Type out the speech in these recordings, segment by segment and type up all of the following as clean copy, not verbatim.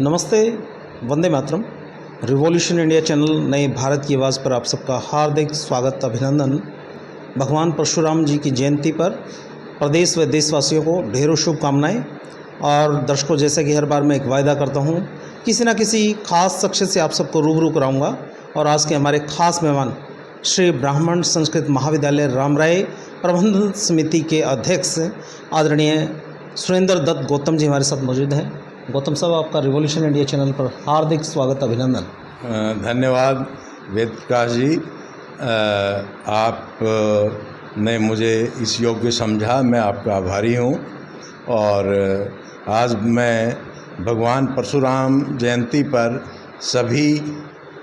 नमस्ते, Vande Mataram. Revolution India channel नए भारत की आवाज़ पर आप सबका हार्दिक स्वागत, अभिनंदन। भगवान परशुराम जी की जयंती पर प्रदेश व देशवासियों को ढेरों शुभकामनाएं। और दर्शकों, जैसे कि हर बार मैं एक वायदा करता हूं, किसी न किसी खास शख्स से आप सबको रूबरू कराऊंगा। और आज के हमारे खास मेहमान श्री ब्राह्मण संस्कृत महाविद्यालय रामराय प्रबंधन समिति के अध्यक्ष आदरणीय सुरेंद्र दत्त गौतम जी हमारे साथ मौजूद हैं। गौतम साहब, आपका रिवॉल्यूशन इंडिया चैनल पर हार्दिक स्वागत, अभिनंदन। धन्यवाद वेद प्रकाश जी। आप ने मुझे इस योग्य समझा, मैं आपका आभारी हूँ। और आज मैं भगवान परशुराम जयंती पर सभी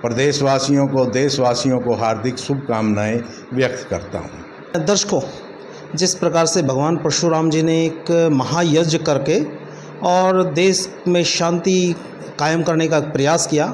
प्रदेशवासियों को, देशवासियों को हार्दिक शुभकामनाएं व्यक्त करता हूँ। दर्शकों, जिस प्रकार से भगवान परशुराम जी ने एक महायज्ञ करके और देश में शांति कायम करने का प्रयास किया,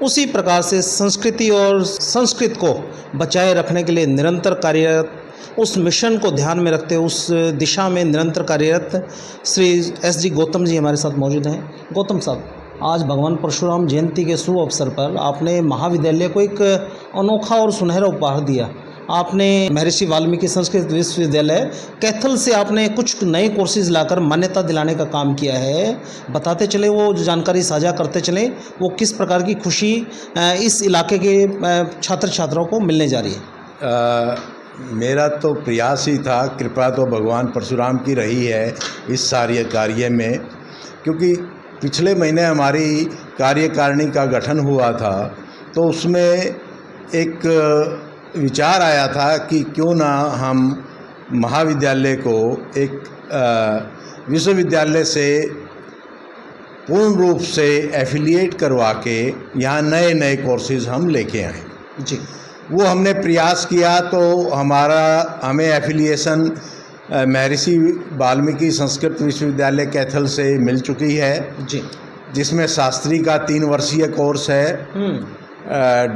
उसी प्रकार से संस्कृति और संस्कृत को बचाए रखने के लिए निरंतर कार्यरत, उस मिशन को ध्यान में रखते उस दिशा में निरंतर कार्यरत श्री एस.जी. गौतम जी हमारे साथ मौजूद हैं। गौतम साहब, आज भगवान परशुराम जयंती के शुभ अवसर पर आपने महाविद्यालय को एक अनोखा और सुनहरा उपहार दिया। आपने महर्षि वाल्मीकि संस्कृत विश्वविद्यालय कैथल से आपने कुछ नए कोर्सेज लाकर मान्यता दिलाने का काम किया है। बताते चले, वो जो जानकारी साझा करते चले, वो किस प्रकार की खुशी इस इलाके के छात्र छात्राओं को मिलने जा रही है। मेरा तो प्रयास ही था, कृपा तो भगवान परशुराम की रही है इस सारे कार्य में, क्योंकि पिछले महीने हमारी कार्यकारिणी का गठन हुआ था, तो उसमें एक विचार आया था कि क्यों ना हम महाविद्यालय को एक विश्वविद्यालय से पूर्ण रूप से एफिलिएट करवा के यहाँ नए नए कोर्सेज हम लेके आए जी। वो हमने प्रयास किया, तो हमें एफिलिएशन महर्षि वाल्मीकि संस्कृत विश्वविद्यालय कैथल से मिल चुकी है जी, जिसमें शास्त्री का 3 वर्षीय कोर्स है।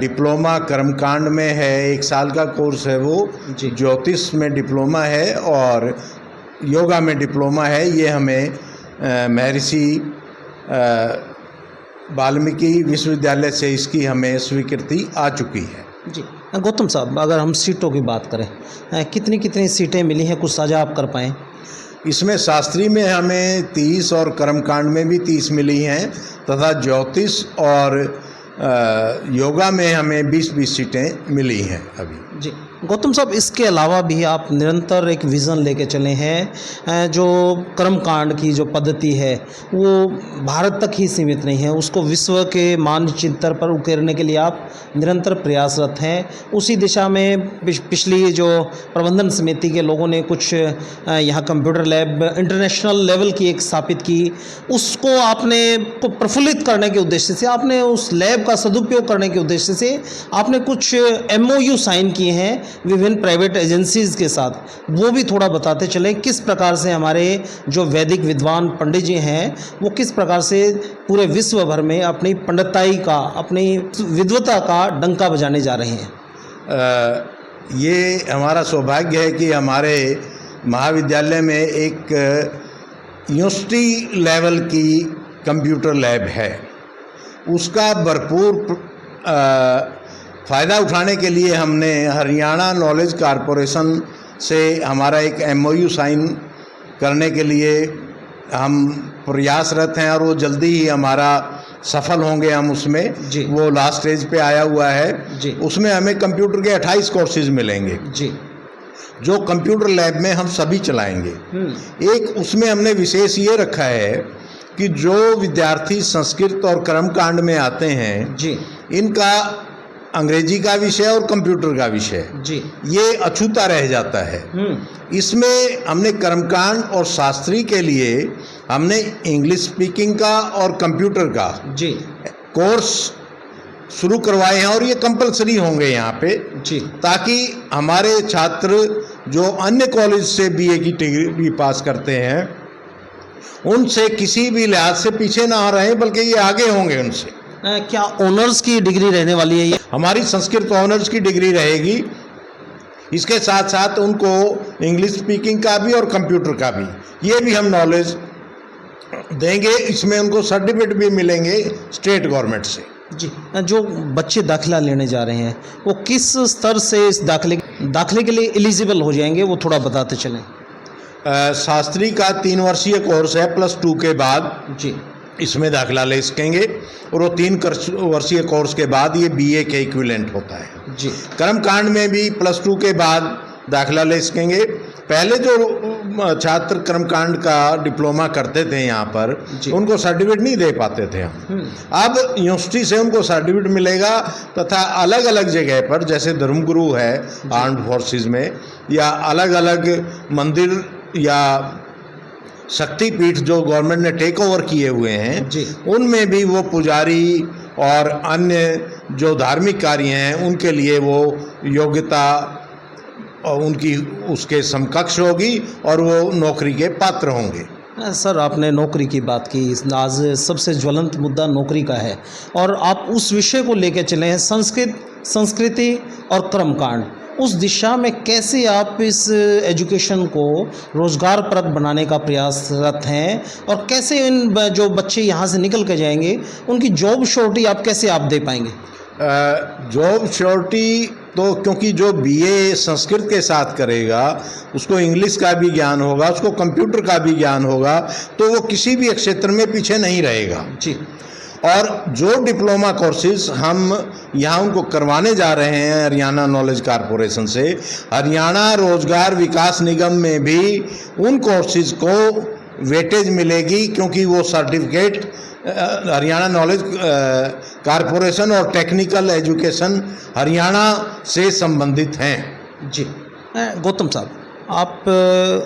डिप्लोमा कर्मकांड में है, 1 साल का कोर्स है वो। ज्योतिष में डिप्लोमा है और योगा में डिप्लोमा है। ये हमें महर्षि वाल्मीकि विश्वविद्यालय से इसकी हमें स्वीकृति आ चुकी है जी। गौतम साहब, अगर हम सीटों की बात करें, कितनी कितनी सीटें मिली हैं, कुछ साझा आप कर पाएँ? इसमें शास्त्री में हमें 30 और कर्मकांड में भी 30 मिली हैं, तथा ज्योतिष और योगा में हमें 20-20 सीटें मिली हैं अभी जी। गौतम साहब, इसके अलावा भी आप निरंतर एक विज़न लेके चले हैं। जो कर्मकांड की जो पद्धति है वो भारत तक ही सीमित नहीं है, उसको विश्व के मानचित्र पर उकेरने के लिए आप निरंतर प्रयासरत हैं। उसी दिशा में पिछली जो प्रबंधन समिति के लोगों ने कुछ यहाँ कंप्यूटर लैब इंटरनेशनल लेवल की एक स्थापित की, उसको आपने को प्रफुल्लित करने के उद्देश्य से, आपने उस लैब का सदुपयोग करने के उद्देश्य से आपने कुछ MOU साइन किए हैं विभिन्न प्राइवेट एजेंसीज़ के साथ। वो भी थोड़ा बताते चले, किस प्रकार से हमारे जो वैदिक विद्वान पंडित जी हैं वो किस प्रकार से पूरे विश्व भर में अपनी पंडिताई का, अपनी विद्वता का डंका बजाने जा रहे हैं। ये हमारा सौभाग्य है कि हमारे महाविद्यालय में एक यूनिवर्सिटी लेवल की कंप्यूटर लैब है। उसका भरपूर फ़ायदा उठाने के लिए हमने हरियाणा नॉलेज कॉरपोरेशन से हमारा एक MOU साइन करने के लिए हम प्रयासरत हैं, और वो जल्दी ही हमारा सफल होंगे हम उसमें जी। वो लास्ट स्टेज पे आया हुआ है जी। उसमें हमें कंप्यूटर के 28 कोर्सेज मिलेंगे जी, जो कंप्यूटर लैब में हम सभी चलाएंगे। एक उसमें हमने विशेष ये रखा है कि जो विद्यार्थी संस्कृत और कर्मकांड में आते हैं जी, इनका अंग्रेजी का विषय और कंप्यूटर का विषय जी, ये अछूता रह जाता है। इसमें हमने कर्मकांड और शास्त्री के लिए हमने इंग्लिश स्पीकिंग का और कंप्यूटर का जी कोर्स शुरू करवाए हैं, और ये कंपलसरी होंगे यहाँ पे जी, ताकि हमारे छात्र जो अन्य कॉलेज से BA की डिग्री पास करते हैं उनसे किसी भी लिहाज से पीछे ना रहें, बल्कि ये आगे होंगे उनसे। क्या ऑनर्स की डिग्री रहने वाली है ये? हमारी संस्कृत ऑनर्स की डिग्री रहेगी। इसके साथ साथ उनको इंग्लिश स्पीकिंग का भी और कंप्यूटर का भी, ये भी हम नॉलेज देंगे। इसमें उनको सर्टिफिकेट भी मिलेंगे स्टेट गवर्नमेंट से। जी, जो बच्चे दाखिला लेने जा रहे हैं वो किस स्तर से इस दाखिले के लिए एलिजिबल हो जाएंगे, वो थोड़ा बताते चलें। शास्त्री का 3 वर्षीय कोर्स है, +2 के बाद जी इसमें दाखिला ले सकेंगे, और वो 3 वर्षीय कोर्स के बाद ये बीए के इक्विवेलेंट होता है। जी कर्मकांड में भी +2 के बाद दाखिला ले सकेंगे। पहले जो छात्र कर्मकांड का डिप्लोमा करते थे यहाँ पर, उनको सर्टिफिकेट नहीं दे पाते थे हम। अब यूनिवर्सिटी से उनको सर्टिफिकेट मिलेगा, तथा अलग अलग जगह पर, जैसे धर्मगुरु है आर्म्ड फोर्सेस में, या अलग अलग मंदिर या शक्तिपीठ जो गवर्नमेंट ने टेक ओवर किए हुए हैं, उनमें भी वो पुजारी और अन्य जो धार्मिक कार्य हैं उनके लिए वो योग्यता और उनकी उसके समकक्ष होगी और वो नौकरी के पात्र होंगे। सर, आपने नौकरी की बात की। आज सबसे ज्वलंत मुद्दा नौकरी का है और आप उस विषय को लेकर चले हैं, संस्कृति और कर्मकांड। उस दिशा में कैसे आप इस एजुकेशन को रोज़गारपरक बनाने का प्रयासरत हैं, और कैसे इन जो बच्चे यहाँ से निकल के जाएंगे उनकी जॉब श्योरिटी आप कैसे दे पाएंगे? जॉब श्योरिटी तो, क्योंकि जो बीए संस्कृत के साथ करेगा उसको इंग्लिश का भी ज्ञान होगा, उसको कंप्यूटर का भी ज्ञान होगा, तो वो किसी भी क्षेत्र में पीछे नहीं रहेगा। जी। और जो डिप्लोमा कोर्सेज हम यहाँ उनको करवाने जा रहे हैं हरियाणा नॉलेज कॉरपोरेशन से, हरियाणा रोजगार विकास निगम में भी उन कोर्सेज को वेटेज मिलेगी, क्योंकि वो सर्टिफिकेट हरियाणा नॉलेज कॉरपोरेशन और टेक्निकल एजुकेशन हरियाणा से संबंधित हैं। जी। गौतम साहब, आप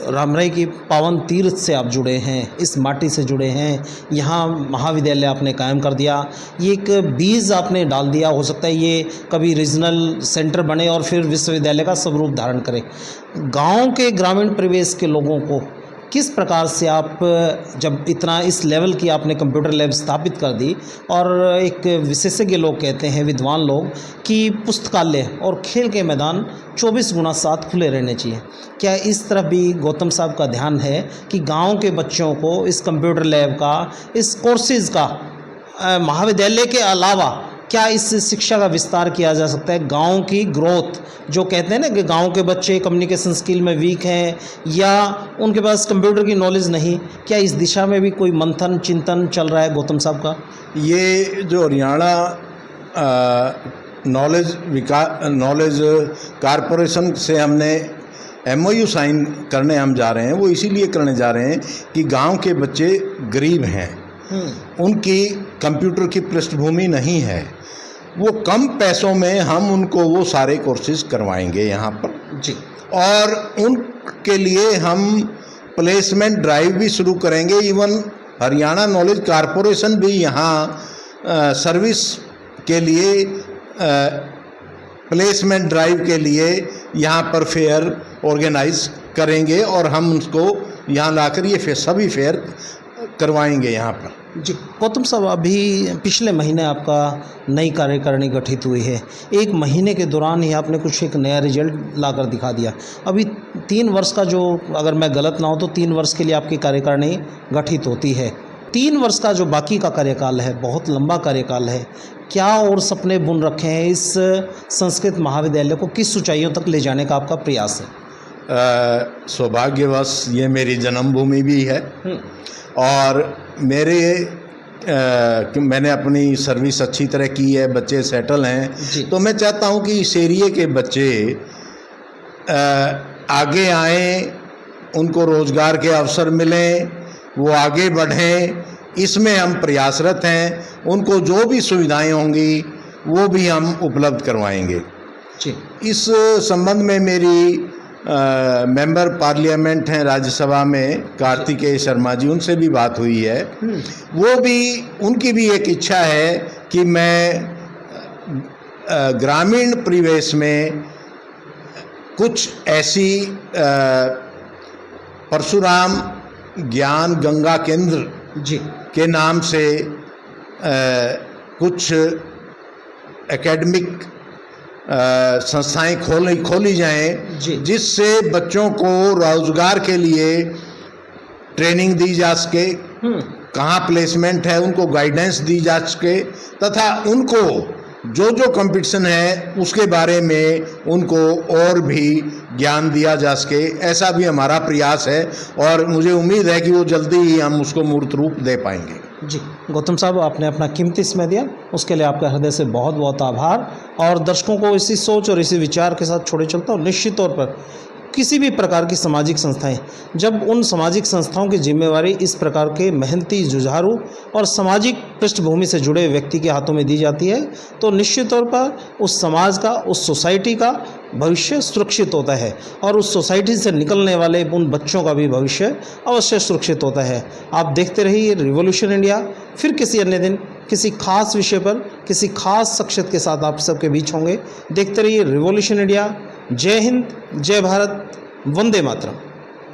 रामराई की पावन तीर्थ से आप जुड़े हैं, इस माटी से जुड़े हैं, यहाँ महाविद्यालय आपने कायम कर दिया, ये एक बीज आपने डाल दिया। हो सकता है ये कभी रीजनल सेंटर बने और फिर विश्वविद्यालय का स्वरूप धारण करे। गांव के ग्रामीण परिवेश के लोगों को किस प्रकार से आप, जब इतना इस लेवल की आपने कंप्यूटर लैब स्थापित कर दी, और एक विशेषज्ञ लोग कहते हैं, विद्वान लोग, कि पुस्तकालय और खेल के मैदान 24x7 खुले रहने चाहिए, क्या इस तरफ भी गौतम साहब का ध्यान है कि गांव के बच्चों को इस कंप्यूटर लैब का, इस कोर्सेज़ का, महाविद्यालय के अलावा क्या इस शिक्षा का विस्तार किया जा सकता है? गांव की ग्रोथ, जो कहते हैं ना कि गांव के बच्चे कम्युनिकेशन स्किल में वीक हैं या उनके पास कंप्यूटर की नॉलेज नहीं, क्या इस दिशा में भी कोई मंथन चिंतन चल रहा है गौतम साहब का? ये जो हरियाणा नॉलेज कॉरपोरेशन से हमने MOU साइन करने हम जा रहे हैं, वो इसीलिए करने जा रहे हैं कि गांव के बच्चे गरीब हैं, उनकी कंप्यूटर की पृष्ठभूमि नहीं है, वो कम पैसों में हम उनको वो सारे कोर्सेज करवाएंगे यहाँ पर। जी। और उनके लिए हम प्लेसमेंट ड्राइव भी शुरू करेंगे। इवन हरियाणा नॉलेज कॉरपोरेशन भी यहाँ सर्विस के लिए, प्लेसमेंट ड्राइव के लिए यहाँ पर फेयर ऑर्गेनाइज करेंगे, और हम उसको यहाँ लाकर ये सभी फेयर करवाएंगे यहाँ पर। जी। गौतम साहब, अभी पिछले महीने आपका नई कार्यकारिणी गठित हुई है, 1 महीने के दौरान ही आपने कुछ एक नया रिजल्ट लाकर दिखा दिया। अभी 3 वर्ष का, जो अगर मैं गलत ना हो तो 3 वर्ष के लिए आपकी कार्यकारिणी गठित होती है। 3 वर्ष का जो बाकी का कार्यकाल है, बहुत लंबा कार्यकाल है, क्या और सपने बुन रखे हैं इस संस्कृत महाविद्यालय को किस ऊंचाइयों तक ले जाने का आपका प्रयास है? सौभाग्यवश ये मेरी जन्मभूमि भी है, और मैंने अपनी सर्विस अच्छी तरह की है, बच्चे सेटल हैं, तो मैं चाहता हूं कि इस एरिए के बच्चे आगे आएं, उनको रोज़गार के अवसर मिलें, वो आगे बढ़ें, इसमें हम प्रयासरत हैं। उनको जो भी सुविधाएं होंगी वो भी हम उपलब्ध करवाएंगे। जी। इस संबंध में मेरी मेंबर पार्लियामेंट हैं राज्यसभा में, कार्तिकेय शर्मा जी, उनसे भी बात हुई है। वो भी, उनकी भी एक इच्छा है कि मैं ग्रामीण परिवेश में कुछ ऐसी परशुराम ज्ञान गंगा केंद्र जी के नाम से कुछ एकेडमिक संस्थाएं खोली जाएं, जिससे बच्चों को रोजगार के लिए ट्रेनिंग दी जा सके, कहाँ प्लेसमेंट है उनको गाइडेंस दी जा सके, तथा उनको जो जो कंपटीशन है उसके बारे में उनको और भी ज्ञान दिया जा सके, ऐसा भी हमारा प्रयास है और मुझे उम्मीद है कि वो जल्दी ही हम उसको मूर्त रूप दे पाएंगे। जी गौतम साहब, आपने अपना कीमती समय दिया, उसके लिए आपका हृदय से बहुत बहुत आभार। और दर्शकों को इसी सोच और इसी विचार के साथ छोड़े चलता हूँ। निश्चित तौर पर किसी भी प्रकार की सामाजिक संस्थाएं, जब उन सामाजिक संस्थाओं की जिम्मेवारी इस प्रकार के मेहनती, जुझारू और सामाजिक पृष्ठभूमि से जुड़े व्यक्ति के हाथों में दी जाती है, तो निश्चित तौर पर उस समाज का, उस सोसाइटी का भविष्य सुरक्षित होता है और उस सोसाइटी से निकलने वाले उन बच्चों का भी भविष्य अवश्य सुरक्षित होता है। आप देखते रहिए रिवॉल्यूशन इंडिया। फिर किसी अन्य दिन किसी खास विषय पर किसी खास शख्सियत के साथ आप सबके बीच होंगे। देखते रहिए रिवॉल्यूशन इंडिया। जय हिंद, जय भारत, वंदे मातरम।